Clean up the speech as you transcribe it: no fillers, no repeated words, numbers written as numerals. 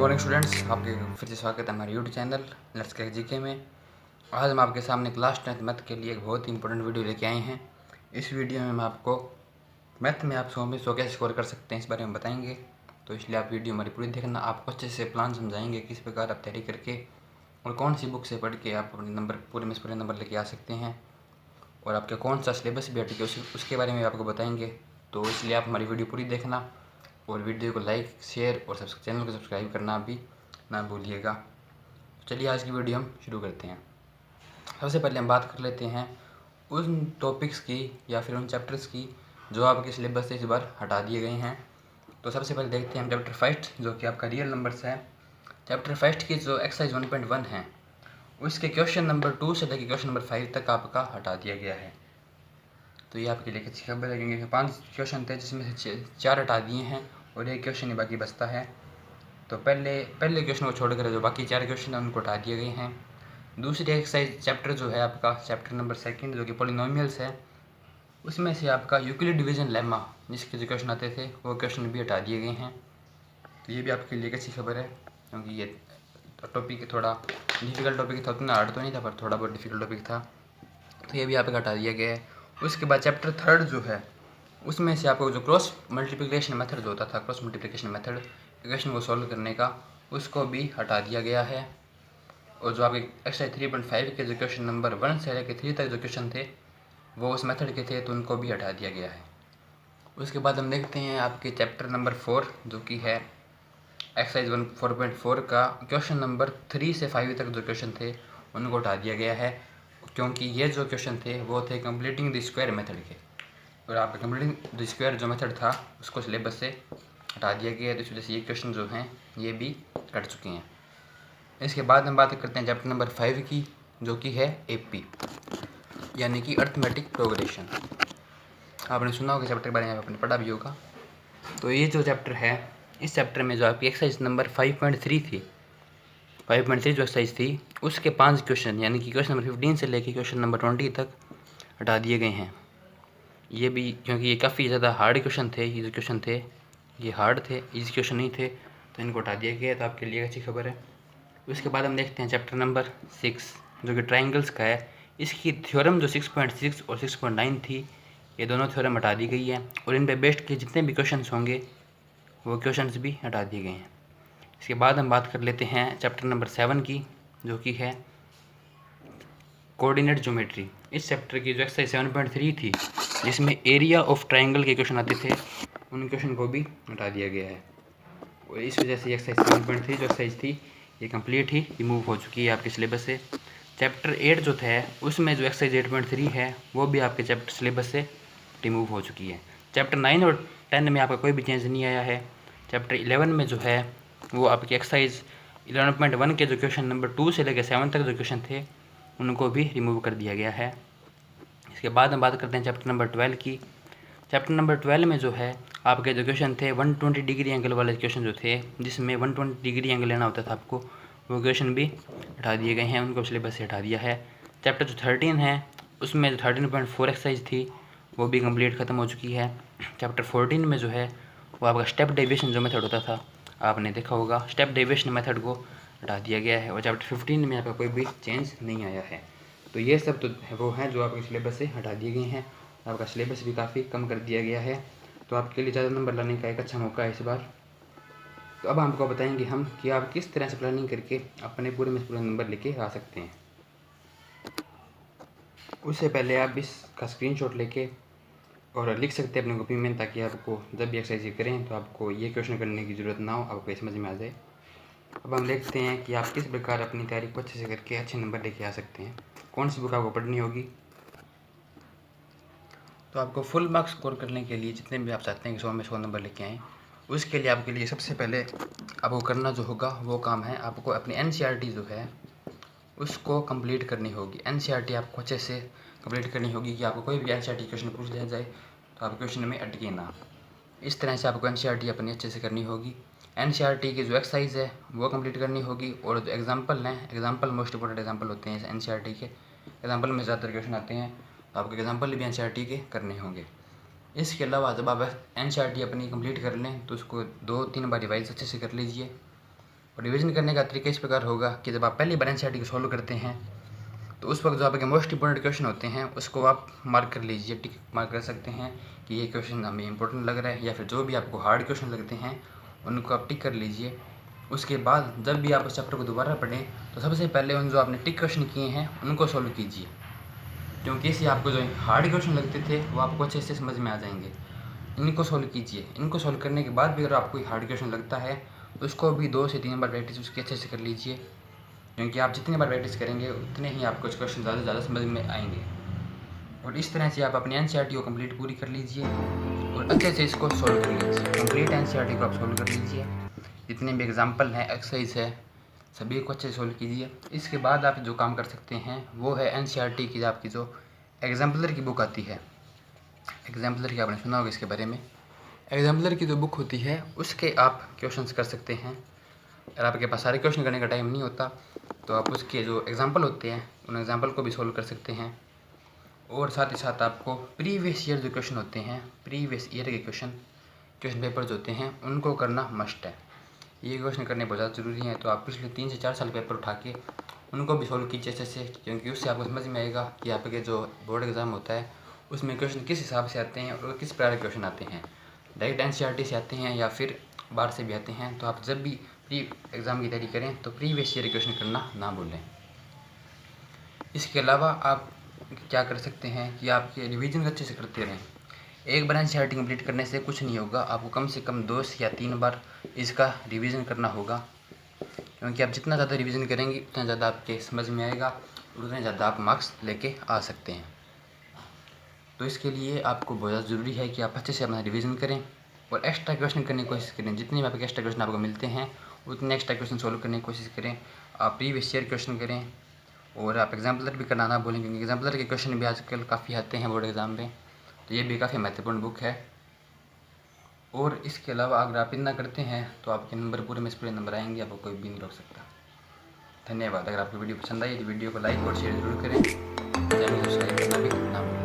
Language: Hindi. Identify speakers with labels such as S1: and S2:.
S1: मॉर्निंग स्टूडेंट्स, आपके फिर से स्वागत है हमारे YouTube channel let's crack GK में। आज हम आपके सामने क्लास 10th मैथ के लिए एक बहुत ही इंपॉर्टेंट वीडियो लेके आए हैं। इस वीडियो में हम आपको मैथ में आप 100 में 100 कैसे स्कोर कर सकते हैं इस बारे में बताएंगे। तो इसलिए आप वीडियो हमारी पूरी देखना, आपको अच्छे से प्लान समझाएंगे किस प्रकार आप तैयारी करके और कौन सी बुक से पढ़ के आप अपने नंबर पूरे नंबर लेके आ सकते हैं और आपका कौन सा सिलेबस भी हटेगा उसके बारे में आपको बताएंगे। तो इसलिए आप हमारी वीडियो पूरी देखना और वीडियो को लाइक, शेयर और चैनल को सब्सक्राइब करना भी ना भूलिएगा। चलिए आज की वीडियो हम शुरू करते हैं। सबसे पहले हम बात कर लेते हैं उन टॉपिक्स की या फिर उन चैप्टर्स की जो आपके सिलेबस से इस बार हटा दिए गए हैं। तो सबसे पहले देखते हैं हम चैप्टर फर्स्ट, जो कि आपका रियल नंबर्स है। चैप्टर फर्स्ट की जो एक्सरसाइज 1.1 है उसके क्वेश्चन नंबर 2 से लेकर क्वेश्चन नंबर 5 तक आपका हटा दिया गया है। तो ये आपके लिए अच्छी खबर है, क्योंकि 5 क्वेश्चन थे जिसमें से 4 हटा दिए हैं और एक क्वेश्चन ही बाकी बचता है। तो पहले क्वेश्चन को छोड़कर जो बाकी 4 क्वेश्चन हैं उनको हटा दिए गए हैं। दूसरी एक्सरसाइज चैप्टर जो है आपका चैप्टर नंबर 2 जो कि पॉलिनोमियल्स है, उसमें से आपका यूक्लिड डिवीजन लेमा जिसके जो क्वेश्चन आते थे वो क्वेश्चन भी हटा दिए गए हैं। तो ये भी आपके लिए अच्छी खबर है, क्योंकि ये टॉपिक थोड़ा डिफ़िकल्ट टॉपिक था, उतना हार्ड तो नहीं था पर थोड़ा बहुत डिफ़िकल्ट टॉपिक था। तो ये भी आपका हटा दिया गया है। उसके बाद चैप्टर 3 जो है उसमें से आपको जो क्रॉस मल्टीप्लिकेशन मेथड जो होता था, क्रॉस मल्टीप्लिकेशन मेथड इक्वेशन को सॉल्व करने का, उसको भी हटा दिया गया है। और जो आपके एक्सरसाइज 3.5 के जो क्वेश्चन नंबर 1 से लेकर 3 तक जो क्वेश्चन थे वो उस मेथड के थे, तो उनको भी हटा दिया गया है। उसके बाद हम देखते हैं आपके चैप्टर नंबर 4 जो कि है एक्सरसाइज 4.4 का क्वेश्चन नंबर 3 से 5 तक जो क्वेश्चन थे उनको हटा दिया गया है, क्योंकि ये जो क्वेश्चन थे वो थे कंप्लीटिंग द स्क्वायर मेथड के, और आपका कंप्लीटिंग द स्क्वायर जो मेथड था उसको सिलेबस से हटा दिया गया है। तो इस वजह से ये क्वेश्चन जो हैं ये भी कट चुके हैं। इसके बाद हम बात करते हैं चैप्टर नंबर 5 की, जो कि है एपी यानी कि अर्थमेटिक प्रोग्रेशन। आपने सुना होगा चैप्टर के बारे में, आपने पढ़ा भी होगा। तो ये जो चैप्टर है, इस चैप्टर में जो आपकी एक्सरसाइज नंबर 5.3 थी, 5.3 जो एक्सरसाइज थी उसके 5 क्वेश्चन यानी कि क्वेश्चन नंबर 15 से लेकर क्वेश्चन नंबर 20 तक हटा दिए गए हैं। ये भी क्योंकि ये काफ़ी ज़्यादा हार्ड क्वेश्चन थे, ये जो क्वेश्चन थे ये हार्ड थे, इजी क्वेश्चन नहीं थे, तो इनको हटा दिया गया। तो आपके लिए अच्छी खबर है। उसके बाद हम देखते हैं चैप्टर नंबर 6 जो कि ट्राइंगल्स का है। इसकी थ्योरम जो 6.6 और 6.9 थी, ये दोनों थ्योरम हटा दी गई है और इन पे बेस्ड के जितने भी क्वेश्चन होंगे वो क्वेश्चन भी हटा दिए गए हैं। इसके बाद हम बात कर लेते हैं चैप्टर नंबर 7 की, जो कि है कोऑर्डिनेट ज्योमेट्री। इस चैप्टर की जो एक्सरसाइज 7.3 थी जिसमें एरिया ऑफ ट्राइंगल के क्वेश्चन आते थे, उन क्वेश्चन को भी हटा दिया गया है। और इस वजह से एक्सरसाइज 7.3 जो एक्सरसाइज थी ये कंप्लीट ही रिमूव हो चुकी है आपके सिलेबस से। चैप्टर 8 जो था उसमें जो एक्सरसाइज 8.3 है वो भी आपके चैप्टर सिलेबस से रिमूव हो चुकी है। चैप्टर 9 और 10 में आपका कोई भी चेंज नहीं आया है। चैप्टर 11 में जो है वो आपकी एक्सरसाइज 11.1 के जो क्वेश्चन नंबर 2 से लेकर 7 तक जो क्वेश्चन थे उनको भी रिमूव कर दिया गया है। इसके बाद हम बात करते हैं चैप्टर नंबर 12 की। चैप्टर नंबर 12 में जो है आपके जो क्वेश्चन थे 120 डिग्री एंगल वाले क्वेश्चन जो थे, जिसमें 120 डिग्री एंगल लेना होता था आपको, वो क्वेश्चन भी हटा दिए गए हैं, उनको सिलेबस से हटा दिया है। चैप्टर जो 13 है उसमें जो 13.4 एक्सरसाइज थी वो भी कंप्लीट ख़त्म हो चुकी है। चैप्टर 14 में जो है वो आपका स्टेप डेविएशन जो मेथड होता था, आपने देखा होगा, स्टेप डेविएशन मेथड को हटा दिया गया है। और चैप्टर 15 में आपका कोई भी चेंज नहीं आया है। तो ये सब तो वो हैं जो आपके सिलेबस से हटा दिए गए हैं। आपका सिलेबस भी काफ़ी कम कर दिया गया है, तो आपके लिए ज़्यादा नंबर लाने का एक अच्छा मौका है इस बार। तो अब आपको बताएंगे हम कि आप किस तरह से प्लानिंग करके अपने पूरे में पूरे नंबर लेके आ सकते हैं। उससे पहले आप इसका स्क्रीनशॉट लेके और लिख सकते हैं अपनी कॉपी में, ताकि आपको जब भी एक्सरसाइज करें तो आपको ये क्वेश्चन करने की ज़रूरत ना हो, आपको समझ में आ जाए। अब हम देखते हैं कि आप किस प्रकार अपनी तैयारी को अच्छे से करके अच्छे नंबर लेके आ सकते हैं। कौन सी बुक आपको पढ़नी होगी। तो आपको फुल मार्क्स स्कोर करने के लिए जितने भी आप चाहते हैं कि 100 में 100 नंबर लेके आएँ, उसके लिए आपके लिए सबसे पहले आपको करना जो होगा वो काम है, आपको अपनी NCERT जो है उसको कंप्लीट करनी होगी। NCERT आपको अच्छे से कंप्लीट करनी होगी कि आपको कोई भी NCERT क्वेश्चन पूछ दिया जाए तो आप क्वेश्चन में अटके ना। इस तरह से आपको NCERT अपनी अच्छे से करनी होगी। NCERT की जो एक्सरसाइज है वो कंप्लीट करनी होगी, और जो एग्जाम्पल हैं, एग्जाम्पल मोस्ट इंपॉर्टेंट एग्जाम्पल होते हैं NCERT के, एग्जाम्पल में ज़्यादातर क्वेश्चन आते हैं, तो आपके एग्जाम्पल भी NCERT के करने होंगे। इसके अलावा जब आप NCERT अपनी कंप्लीट कर लें तो उसको 2-3 बार रिवाइज अच्छे से कर लीजिए। और रिवीजन करने का तरीका इस प्रकार होगा कि जब आप पहली बार एनसीईआरटी को सॉल्व करते हैं तो उस वक्त जो आपके मोस्ट इंपॉर्टेंट क्वेश्चन होते हैं उसको आप मार्क कर लीजिए, टिक मार्क कर सकते हैं कि ये क्वेश्चन हमें इंपॉर्टेंट लग रहा है, या फिर जो भी आपको हार्ड क्वेश्चन लगते हैं उनको आप टिक कर लीजिए। उसके बाद जब भी आप उस चैप्टर को दोबारा पढ़ें तो सबसे पहले उन जो आपने टिक क्वेश्चन किए हैं उनको सॉल्व कीजिए, क्योंकि इससे आपको जो हार्ड क्वेश्चन लगते थे वो आपको अच्छे से समझ में आ जाएंगे। इनको सॉल्व कीजिए। इनको सॉल्व करने के बाद भी अगर आपको हार्ड क्वेश्चन लगता है तो उसको भी 2 से 3 बार प्रैक्टिस उसकी अच्छे से कर लीजिए, क्योंकि आप जितनी बार प्रैक्टिस करेंगे उतने ही आपको क्वेश्चन ज़्यादा से ज़्यादा समझ में आएंगे। और इस तरह से आप अपनी एनसीईआरटी को कंप्लीट पूरी कर लीजिए और अच्छे से इसको सॉल्व कर लीजिए। कंप्लीट एनसीईआरटी को आप सॉल्व कर लीजिए, जितने भी एग्जाम्पल हैं, एक्सरसाइज है, सभी को अच्छे से सॉल्व कीजिए। इसके बाद आप जो काम कर सकते हैं वो है एनसीईआरटी की आपकी जो एग्जाम्पलर की बुक आती है। एग्जाम्पलर की आपने सुना होगा इसके बारे में। एग्जाम्पलर की जो बुक होती है उसके आप क्वेश्चंस कर सकते हैं। अगर आपके पास सारे क्वेश्चन करने का टाइम नहीं होता तो आप उसके जो एग्जाम्पल होते हैं उन एग्जाम्पल को भी सोल्व कर सकते हैं। और साथ ही साथ आपको प्रीवियस ईयर जो क्वेश्चन होते हैं, प्रीवियस ईयर के क्वेश्चन पेपर जो होते हैं उनको करना मस्ट है। ये क्वेश्चन करने बहुत ज़्यादा ज़रूरी है, तो आप पिछले 3 से 4 साल पेपर उठा के उनको भी सोल्व कीजिए अच्छे से, क्योंकि उससे आपको समझ में आएगा कि आपके जो बोर्ड एग्ज़ाम होता है उसमें क्वेश्चन किस हिसाब से आते हैं और किस प्रकार के क्वेश्चन आते हैं। डायरेक्ट एनसीईआरटी से आते हैं या फिर बाहर से भी आते हैं। तो आप जब भी प्री एग्ज़ाम की तैयारी करें तो प्रीवियस ईयर क्वेश्चन करना ना भूलें। इसके अलावा आप क्या कर सकते हैं कि आपके रिवीजन अच्छे से करते रहें। एक बार एनसीईआरटी कंप्लीट करने से कुछ नहीं होगा, आपको कम से कम 2 या 3 बार इसका रिवीजन करना होगा, क्योंकि आप जितना ज़्यादा रिवीजन करेंगे उतना ज़्यादा आपके समझ में आएगा और उतने ज़्यादा आप मार्क्स लेके आ सकते हैं। तो इसके लिए आपको बहुत ज़्यादा ज़रूरी है कि आप अच्छे से अपना रिवीजन करें और एक्स्ट्रा क्वेश्चन करने की कोशिश करें। जितने भी आपके एक्स्ट्रा क्वेश्चन आपको मिलते हैं उतने एक्स्ट्रा क्वेश्चन सोल्व करने की कोशिश करें। आप प्रीवियस ईयर क्वेश्चन करें और आप एग्जाम्पलर भी करना ना भूलें, क्योंकि एग्जाम्पलर के क्वेश्चन भी आजकल काफ़ी आते हैं बोर्ड एग्ज़ाम में। तो ये भी काफ़ी महत्वपूर्ण बुक है। और इसके अलावा अगर आप इतना करते हैं तो आपके नंबर पूरे में से पूरे नंबर आएंगे, आपको कोई भी नहीं रोक सकता। धन्यवाद। अगर आपको वीडियो पसंद आई तो वीडियो को लाइक और शेयर जरूर करें। चैनल सब्सक्राइब करना भी ना भूलें।